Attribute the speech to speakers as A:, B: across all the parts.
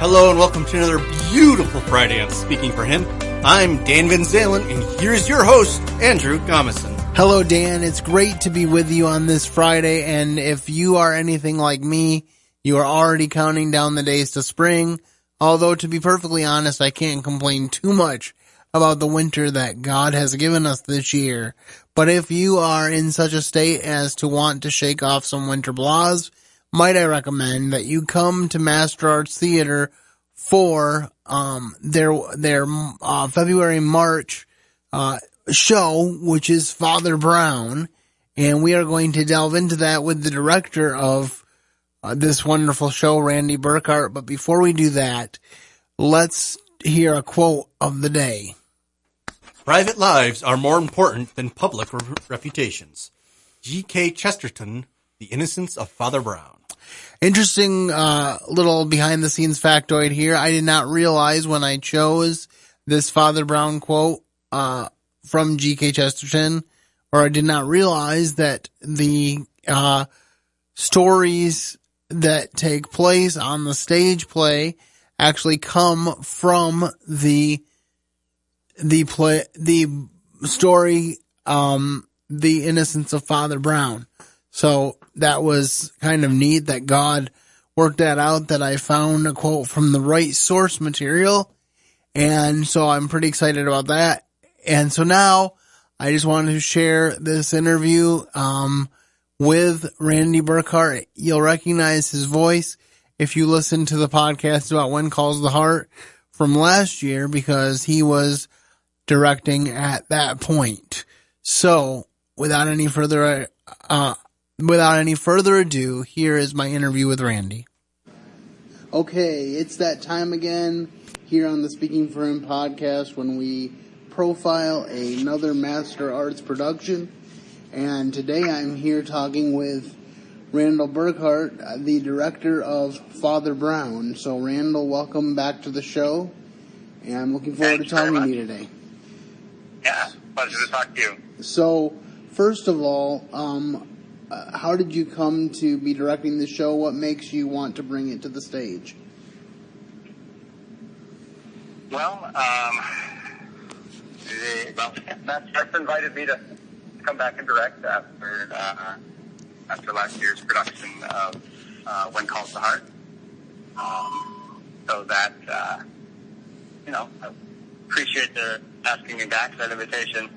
A: Hello and welcome to another beautiful Friday on Speaking for Him. I'm Dan VanZalen, and here's your host, Andrew Gomison.
B: Hello, Dan. It's great to be with you on this Friday, and if you are anything like me, you are already counting down the days to spring, although to be perfectly honest, I can't complain too much about the winter that God has given us this year. But if you are in such a state as to want to shake off some winter blahs, might I recommend that you come to Master Arts Theater for their February-March show, which is Father Brown, and we are going to delve into that with the director of this wonderful show, Randy Berghart. But before we do that, let's hear a quote of the day.
A: Private lives are more important than public reputations. G.K. Chesterton, The Innocence of Father Brown.
B: Interesting little behind-the-scenes factoid here. I did not realize when I chose this Father Brown quote from G.K. Chesterton, or I did not realize that the stories that take place on the stage play actually come from the story, The Innocence of Father Brown. So that was kind of neat that God worked that out, that I found a quote from the right source material. And so I'm pretty excited about that. And so now I just wanted to share this interview with Randy Berghart. You'll recognize his voice if you listen to the podcast about When Calls the Heart from last year, because he was directing at that point. So without any further ado, here is my interview with Randy. Okay, it's that time again here on the Speaking for Him podcast when we profile another Master Arts production. And today I'm here talking with Randall Berghart, the director of Father Brown. So Randall, welcome back to the show. And I'm looking forward to talking to you today.
C: Yeah, pleasure to talk to you.
B: So, first of all, how did you come to be directing the show? What makes you want to bring it to the stage?
C: Well, Matt invited me to come back and direct after last year's production of When Calls the Heart. So that, I appreciate their asking me back, that invitation.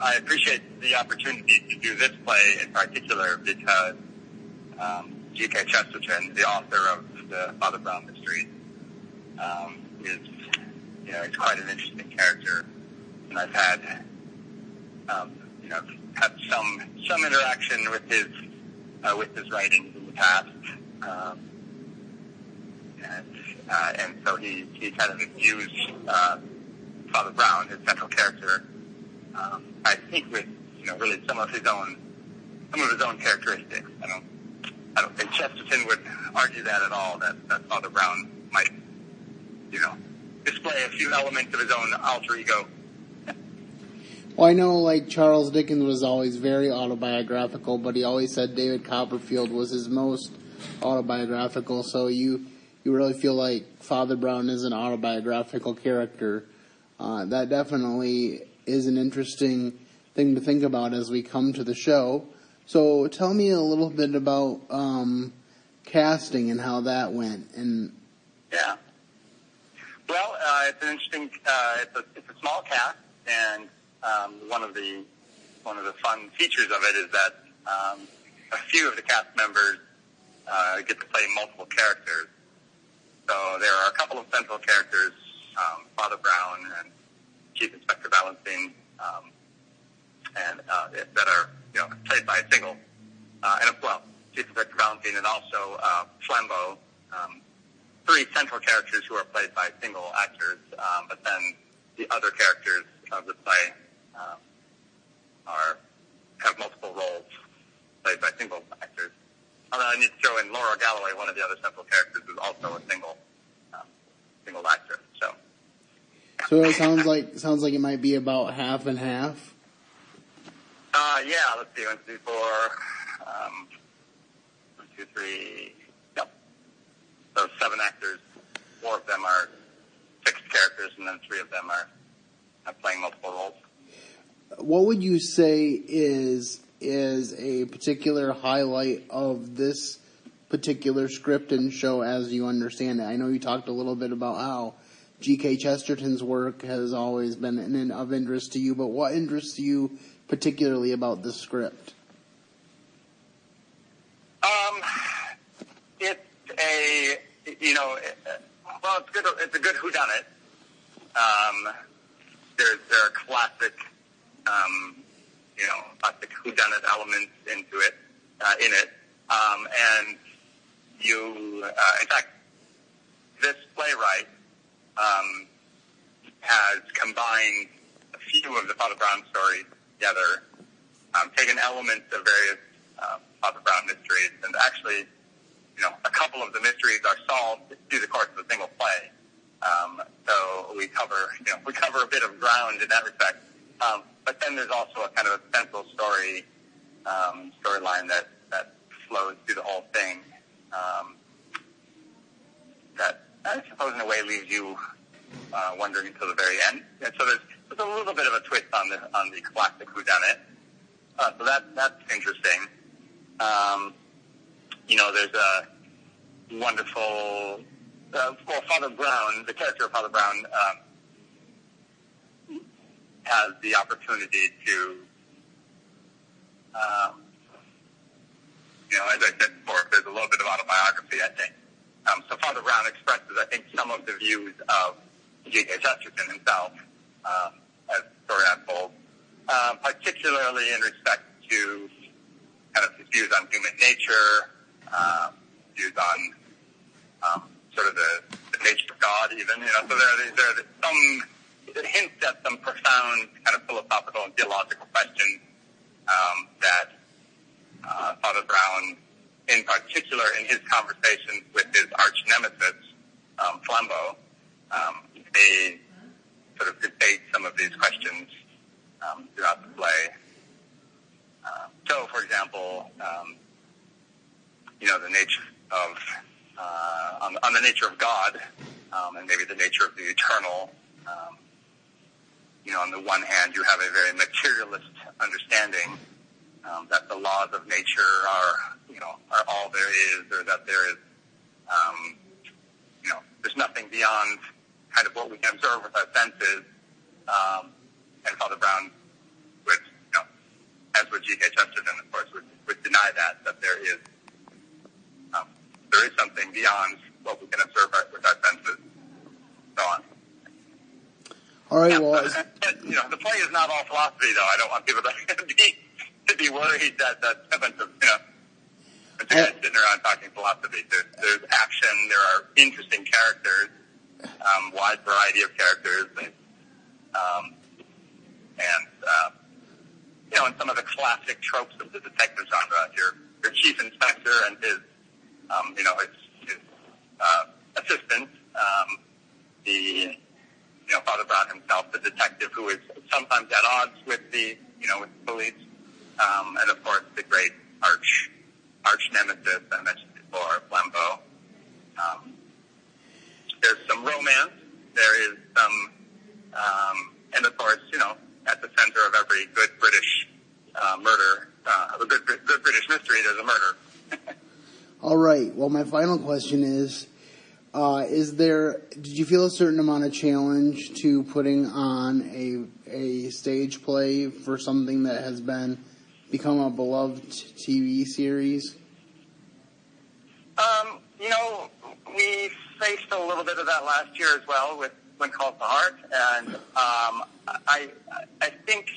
C: I appreciate the opportunity to do this play in particular because G.K. Chesterton, the author of the Father Brown mystery, he's quite an interesting character, and I've had some interaction with his writings in the past, and so he kind of infused Father Brown, his central character, I think with really some of his own characteristics. I don't think Chesterton would argue that at all, that Father Brown might display a few elements of his own alter ego.
B: Well, I know Charles Dickens was always very autobiographical, but he always said David Copperfield was his most autobiographical. So you really feel like Father Brown is an autobiographical character. That definitely is an interesting thing to think about as we come to the show. So tell me a little bit about casting and how that went.
C: Yeah. Well, it's an interesting. It's a small cast, and one of the fun features of it is that a few of the cast members get to play multiple characters. So there are a couple of central characters, Father Brown and Chief Inspector Valentine, and that are played by a single, Chief Inspector Valentine and also Flambeau. Three central characters who are played by single actors, but then the other characters of the play have multiple roles played by single actors. Although I need to throw in Laura Galloway, one of the other central characters, who's also a single actor.
B: So it sounds like it might be about half and half.
C: Yeah. Let's see. 1, 2, 4. 1, 2, 3. Yep. then 3 of them are playing multiple roles.
B: What would you say is a particular highlight of this particular script and show as you understand it? I know you talked a little bit about how G.K. Chesterton's work has always been of interest to you, but what interests you particularly about this script?
C: It's a good whodunit. There are classic whodunit elements in it. And in fact, this playwright has combined a few of the Father Brown stories together, taken elements of various Father Brown mysteries, and actually, a couple of the mysteries are solved through the course of a single play. So we cover a bit of ground in that respect. But then there's also a kind of a central storyline that flows through the whole thing. That I suppose in a way leaves you wondering until the very end. And so there's a little bit of a twist on the classic whodunit. So that's interesting. There's a wonderful, Father Brown, the character of Father Brown, has the opportunity to, as I said before, there's a little bit of autobiography, I think. So Father Brown expresses, I think, some of the views of G.K. Chesterton himself, as the story unfolds, particularly in respect to kind of his views on human nature, views on sort of the nature of God, even. So there are some hints at some profound kind of philosophical and theological questions that Father Brown, in particular, in his conversations with his arch nemesis, Flambeau, they sort of debate some of these questions throughout the play. So, for example, the nature of on the nature of God, and maybe the nature of the eternal. On the one hand, you have a very materialist understanding that the laws of nature are all there is, or that there is, there's nothing beyond kind of what we can observe with our senses. And Father Brown would, as would G.K. Chesterton, of course, would deny that there is something beyond what we can observe with our senses, so on.
B: All right,
C: but the play is not all philosophy, though. I don't want people to be worried that a bunch of guys sitting around talking philosophy. There's action. There are interesting characters, wide variety of characters, and some of the classic tropes of the detective genre. Your chief inspector and his assistant, Father Brown himself, the detective who is sometimes at odds with the police, and of course the great arch nemesis I mentioned before, Flambeau. There's some romance. There is some, and of course, at the center of every good British murder, a good British mystery, there's a murder.
B: All right. Well, my final question is did you feel a certain amount of challenge to putting on a stage play for something that has become a beloved TV series?
C: We faced a little bit of that last year as well with When Calls the Heart, and I think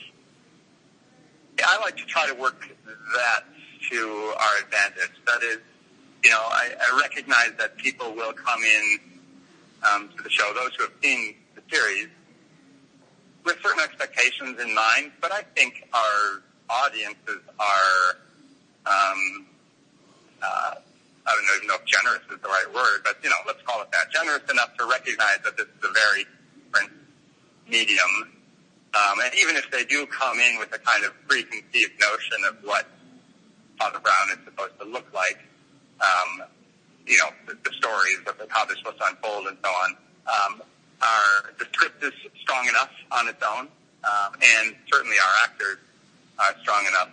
C: I like to try to work that to our advantage. That is, I recognize that people will come in to the show, those who have seen the series, with certain expectations in mind, but I think our audiences are, I don't even know if generous is the right word, but, let's call it that, generous enough to recognize that this is a very different medium. And even if they do come in with a kind of preconceived notion of what Father Brown is supposed to look like, the stories of how they're supposed to unfold and so on, the script is strong enough on its own, and certainly our actors are strong enough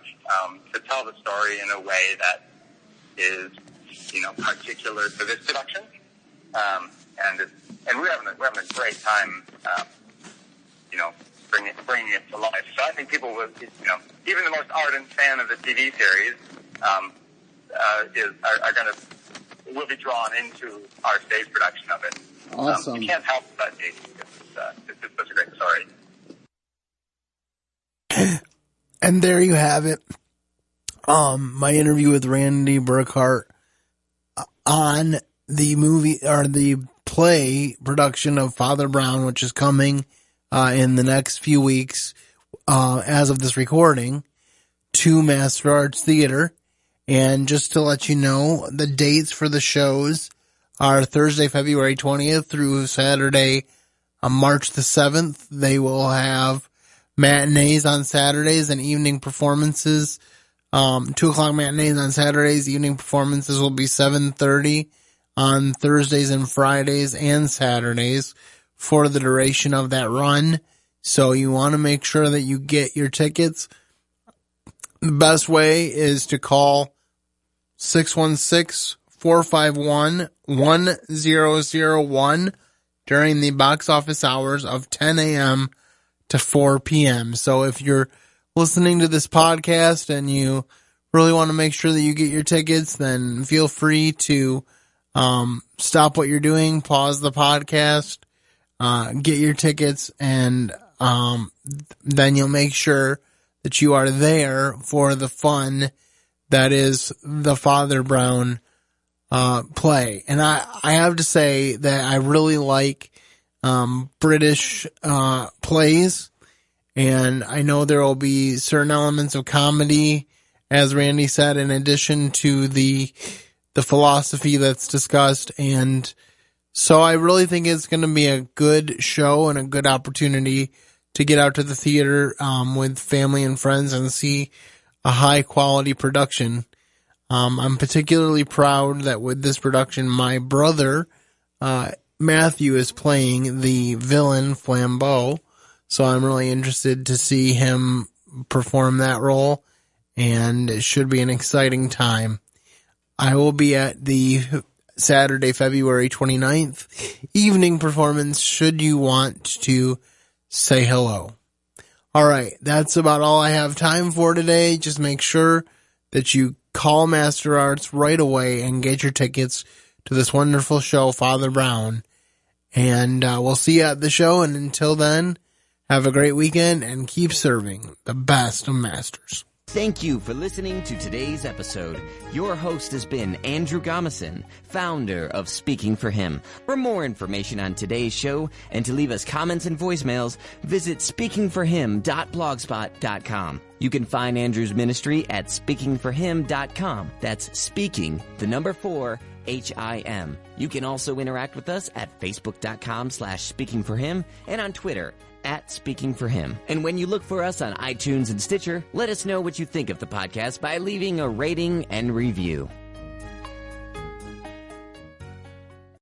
C: to tell the story in a way that is, particular to this production. And we're having a great time, bringing it to life. So I think people will, even the most ardent fan of the TV series, will be drawn into our stage production of it.
B: Awesome.
C: You can't help but it's just such a great story.
B: And there you have it. My interview with Randy Berghart on the movie or the play production of Father Brown, which is coming in the next few weeks, as of this recording, to Master Arts Theater. And just to let you know, the dates for the shows are Thursday, February 20th through Saturday, March the 7th. They will have matinees on Saturdays and evening performances. 2:00 matinees on Saturdays. Evening performances will be 7:30 on Thursdays and Fridays and Saturdays for the duration of that run. So you want to make sure that you get your tickets. The best way is to call 616-451-1001 during the box office hours of 10 a.m. to 4 p.m. So if you're listening to this podcast and you really want to make sure that you get your tickets, then feel free to stop what you're doing, pause the podcast, get your tickets, and then you'll make sure that you are there for the fun that is the Father Brown play. And I have to say that I really like British plays, and I know there will be certain elements of comedy, as Randy said, in addition to the philosophy that's discussed. And so I really think it's going to be a good show and a good opportunity to get out to the theater with family and friends and see a high quality production. I'm particularly proud that with this production, my brother, Matthew, is playing the villain Flambeau. So I'm really interested to see him perform that role, and it should be an exciting time. I will be at the Saturday, February 29th evening performance should you want to say hello. All right, that's about all I have time for today. Just make sure that you call Master Arts right away and get your tickets to this wonderful show, Father Brown. And we'll see you at the show. And until then, have a great weekend and keep serving the best of masters.
D: Thank you for listening to today's episode. Your host has been Andrew Gomison, founder of Speaking for Him. For more information on today's show and to leave us comments and voicemails, visit speakingforhim.blogspot.com. You can find Andrew's ministry at speakingforhim.com. That's speaking, the number 4, HIM. You can also interact with us at facebook.com/speakingforhim and on Twitter @SpeakingForHim. And when you look for us on iTunes and Stitcher, let us know what you think of the podcast by leaving a rating and review.